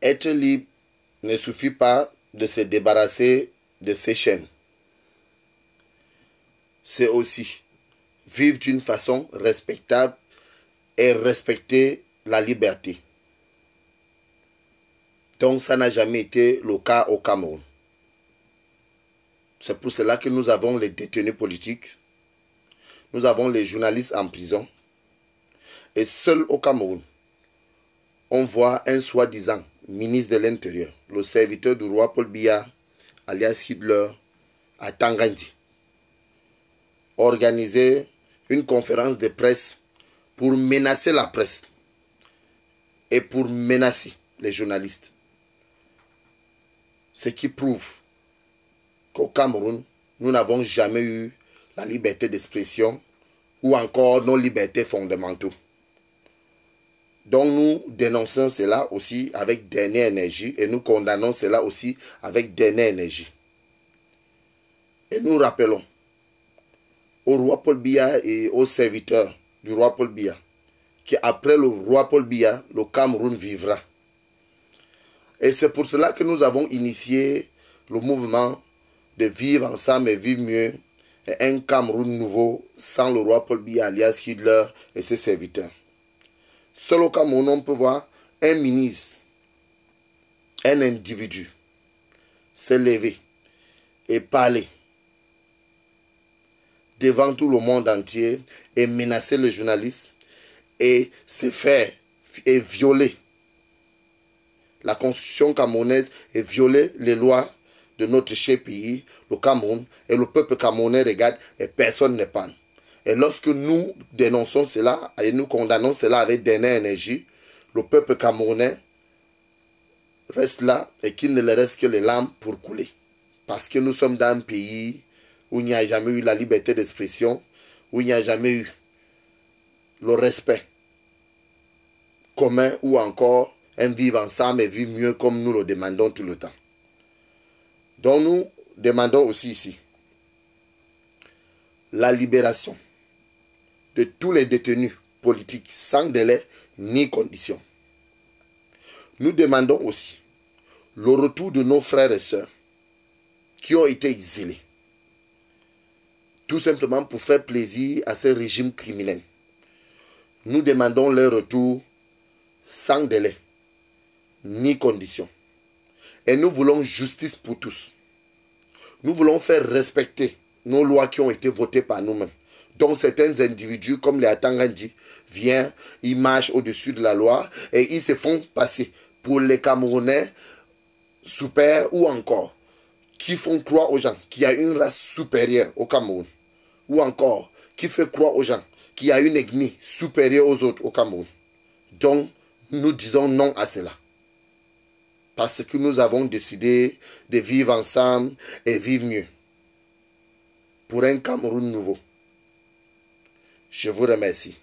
Être libre ne suffit pas de se débarrasser de ses chaînes. C'est aussi vivre d'une façon respectable et respecter la liberté. Donc ça n'a jamais été le cas au Cameroun. C'est pour cela que nous avons les détenus politiques, nous avons les journalistes en prison. Et seul au Cameroun, on voit un soi-disant ministre de l'Intérieur, le serviteur du roi Paul Biya, alias Hitler, à Tangandi, organiser une conférence de presse pour menacer la presse et pour menacer les journalistes. Ce qui prouve qu'au Cameroun, nous n'avons jamais eu la liberté d'expression ou encore nos libertés fondamentales. Donc nous dénonçons cela aussi avec dernière énergie et nous condamnons cela aussi avec dernière énergie. Et nous rappelons au roi Paul Biya et aux serviteurs du roi Paul Biya qu'après le roi Paul Biya, le Cameroun vivra. Et c'est pour cela que nous avons initié le mouvement de vivre ensemble et vivre mieux, et un Cameroun nouveau sans le roi Paul Biya alias Hitler et ses serviteurs. Seul au Cameroun, on peut voir un ministre, un individu se lever et parler devant tout le monde entier et menacer les journalistes et se faire et violer la constitution camerounaise et violer les lois de notre cher pays, le Cameroun, et le peuple camerounais regarde et personne ne parle. Et lorsque nous dénonçons cela et nous condamnons cela avec dernière énergie, le peuple camerounais reste là et qu'il ne le reste que les larmes pour couler. Parce que nous sommes dans un pays où il n'y a jamais eu la liberté d'expression, où il n'y a jamais eu le respect commun ou encore un vivre ensemble et vivre mieux comme nous le demandons tout le temps. Donc nous demandons aussi ici la libération de tous les détenus politiques sans délai ni condition. Nous demandons aussi le retour de nos frères et sœurs qui ont été exilés, tout simplement pour faire plaisir à ce régime criminel. Nous demandons leur retour sans délai ni condition. Et nous voulons justice pour tous. Nous voulons faire respecter nos lois qui ont été votées par nous-mêmes. Donc certains individus comme les Atangandi viennent, ils marchent au-dessus de la loi et ils se font passer pour les Camerounais super ou encore qui font croire aux gens qu'il y a une race supérieure au Cameroun ou encore qui fait croire aux gens qu'il y a une ethnie supérieure aux autres au Cameroun. Donc nous disons non à cela. Parce que nous avons décidé de vivre ensemble et vivre mieux. Pour un Cameroun nouveau. Je vous remercie.